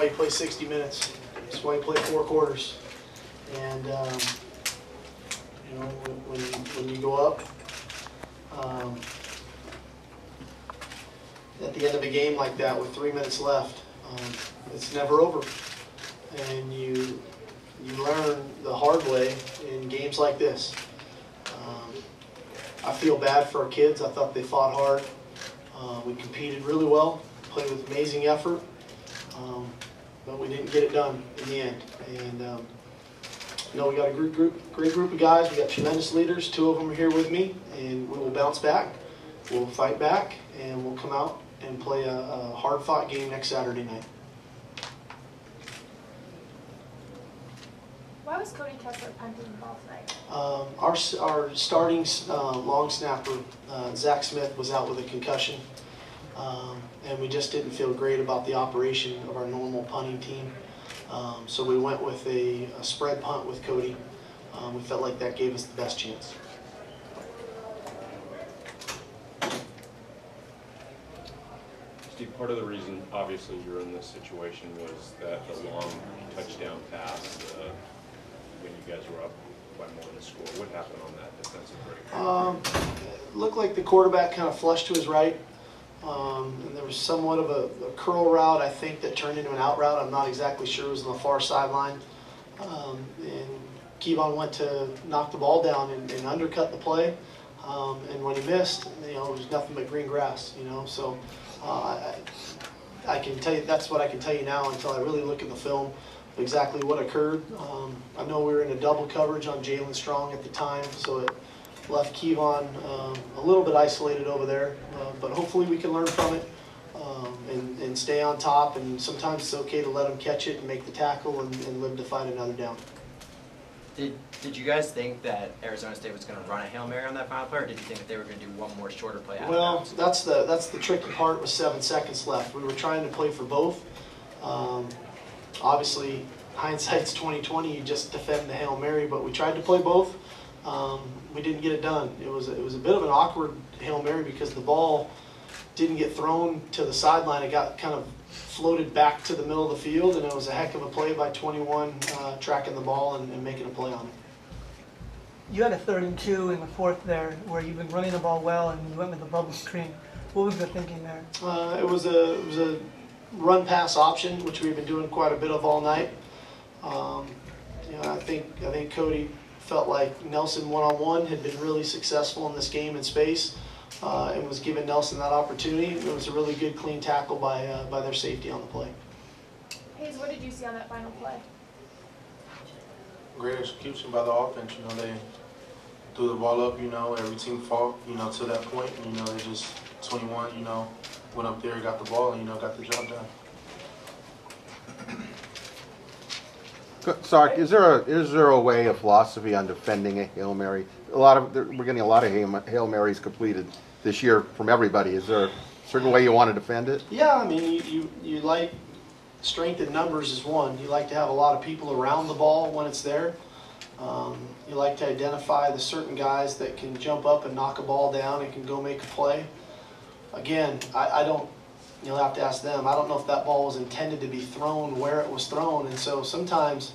why you play 60 minutes. That's why you play 4 quarters. And you know, when you go up at the end of a game like that with 3 minutes left, it's never over. And you learn the hard way in games like this. I feel bad for our kids. I thought they fought hard. We competed really well, played with amazing effort, but we didn't get it done in the end. And you know, we got a great group of guys. We got tremendous leaders. 2 of them are here with me, and we will bounce back. We'll fight back, and we'll come out and play a hard-fought game next Saturday night. Why was Cody Kessler punting the ball tonight? Our starting long snapper, Zach Smith, was out with a concussion, and we just didn't feel great about the operation of our normal punting team. So we went with a spread punt with Cody. We felt like that gave us the best chance. Steve, part of the reason, obviously, you're in this situation was that the long touchdown pass when you guys were up by more than a score. What happened on that defensive break? It looked like the quarterback kind of flushed to his right, and there was somewhat of a curl route, I think, that turned into an out route. I'm not exactly sure. It was on the far sideline. And Kevon went to knock the ball down and undercut the play. And when he missed, you know, it was nothing but green grass, you know. So I can tell you, that's what I can tell you now until I really look at the film of exactly what occurred. I know we were in a double coverage on Jalen Strong at the time, so it left Kevon a little bit isolated over there. But hopefully we can learn from it and stay on top. And sometimes it's okay to let him catch it and make the tackle and live to fight another down. Did you guys think that Arizona State was going to run a Hail Mary on that final play, or did you think that they were going to do one more shorter play out? Well, that's the tricky part with 7 seconds left. We were trying to play for both. Obviously, hindsight's 20/20. You just defend the Hail Mary, but we tried to play both. We didn't get it done. It was a bit of an awkward Hail Mary because the ball didn't get thrown to the sideline. It got kind of floated back to the middle of the field, and it was a heck of a play by 21, tracking the ball and making a play on it. You had a 3rd and 2 in the 4th there, where you've been running the ball well, and you went with the bubble screen. What was the thinking there? It was a run pass option, which we've been doing quite a bit of all night. You know, I think Cody felt like Nelson one-on-one had been really successful in this game in space. And was giving Nelson that opportunity. It was a really good, clean tackle by their safety on the play. Hayes, what did you see on that final play? Great execution by the offense. You know, they threw the ball up. You know, every team fought. You know, to that point. You know, they just 21. You know, went up there, got the ball, and you know, got the job done. Sark, is there a way, a philosophy on defending a Hail Mary? We're getting a lot of Hail Marys completed this year from everybody. Is there a certain way you want to defend it? Yeah, I mean, you like strength in numbers is one. You like to have a lot of people around the ball when it's there. You like to identify the certain guys that can jump up and knock a ball down and can go make a play. Again, I don't. You'll have to ask them. I don't know if that ball was intended to be thrown where it was thrown, and so sometimes,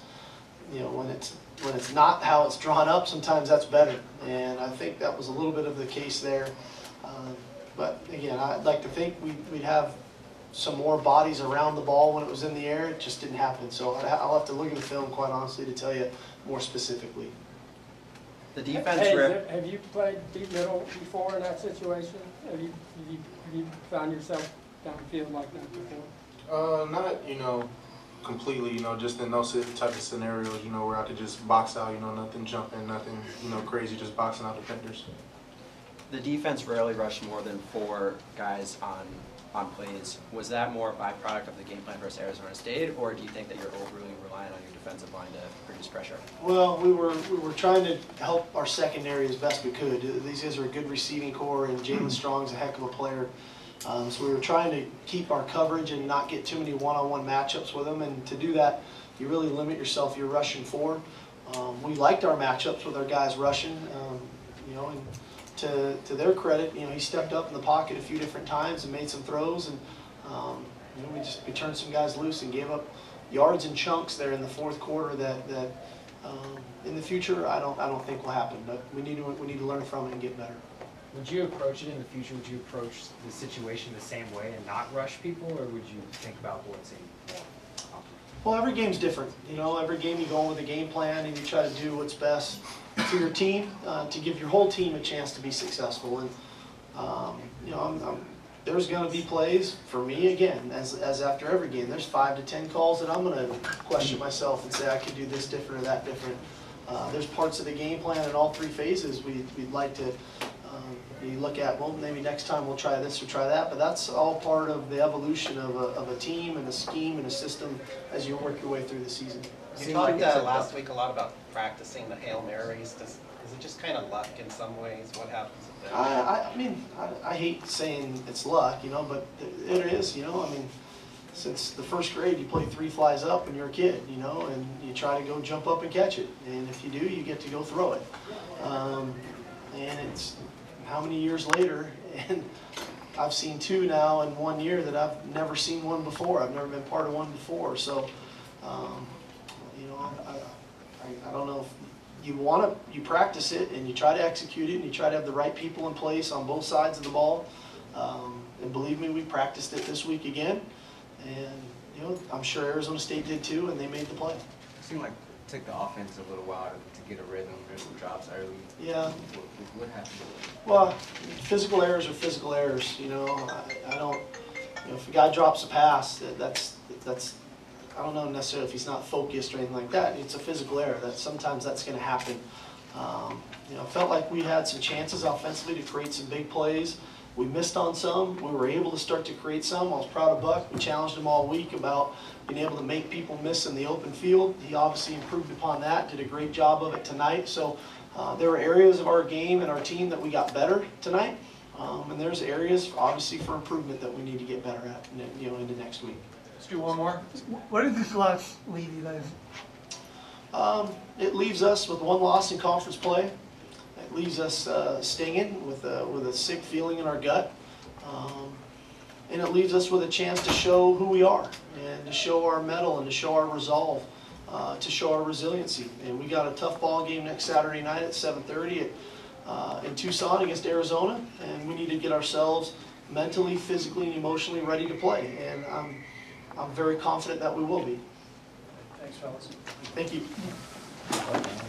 you know, when it's not how it's drawn up, sometimes that's better. And I think that was a little bit of the case there. But again, I'd like to think we'd have some more bodies around the ball when it was in the air. It just didn't happen. So I'll have to look at the film, quite honestly, to tell you more specifically. The defense. Hey, have you played deep middle before in that situation? Have you found yourself downfield like that before? Not, you know, completely, you know, just in those type of scenarios, you know, where I could just box out, you know, nothing jumping, nothing, you know, crazy, just boxing out defenders. The defense rarely rushed more than 4 guys on plays. Was that more a byproduct of the game plan versus Arizona State, or do you think that you're overly reliant on your defensive line to produce pressure? Well, we were trying to help our secondary as best we could. These guys are a good receiving core, and Jalen Strong's a heck of a player. So we were trying to keep our coverage and not get too many one-on-one matchups with them. And to do that, you really limit yourself. You're rushing 4. We liked our matchups with our guys rushing, you know, and to their credit, you know, he stepped up in the pocket a few different times and made some throws. And You know, we turned some guys loose and gave up yards and chunks there in the fourth quarter that in the future I don't think will happen. But we need to learn from it and get better. Would you approach it in the future? Would you approach the situation the same way and not rush people, or would you think about blitzing more? Well, every game's different. You know, every game you go in with a game plan and you try to do what's best for your team to give your whole team a chance to be successful. And you know, there's going to be plays for me again, as after every game. There's 5 to 10 calls that I'm going to question myself and say I could do this different or that different. There's parts of the game plan in all 3 phases we'd like to. You look at, well, maybe next time we'll try this or try that, but that's all part of the evolution of a team and a scheme and a system as you work your way through the season. You talked last week a lot about practicing the Hail Marys. Is it just kind of luck in some ways? What happens at that? I mean, I hate saying it's luck, you know, but it is, you know. I mean, since the first grade, you play 3 flies up when you're a kid, you know, and you try to go jump up and catch it. And if you do, you get to go throw it. And it's how many years later, and I've seen 2 now in 1 year that I've never seen one before. I've never been part of one before. So, you know, I don't know if you practice it and you try to execute it and you try to have the right people in place on both sides of the ball. And believe me, we practiced it this week again. And, you know, I'm sure Arizona State did too, and they made the play. It seemed like it took the offense a little while to get a rhythm. There's some drops early. Yeah. What happened? Well, physical errors are physical errors. You know, I don't. You know, if a guy drops a pass, that's. I don't know necessarily if he's not focused or anything like that. It's a physical error. Sometimes that's going to happen. You know, I felt like we had some chances offensively to create some big plays. We missed on some. We were able to start to create some. I was proud of Buck. We challenged him all week about being able to make people miss in the open field. He obviously improved upon that, did a great job of it tonight. So there were areas of our game and our team that we got better tonight. And there's areas, obviously, for improvement that we need to get better at, you know, into next week. Let's do one more. Where does this loss leave you guys? It leaves us with 1 loss in conference play. It leaves us stinging with a sick feeling in our gut. And it leaves us with a chance to show who we are and to show our mettle and to show our resolve, to show our resiliency. And we got a tough ball game next Saturday night at 7:30 in Tucson against Arizona. And we need to get ourselves mentally, physically, and emotionally ready to play. And I'm very confident that we will be. Thanks, fellas. Thank you.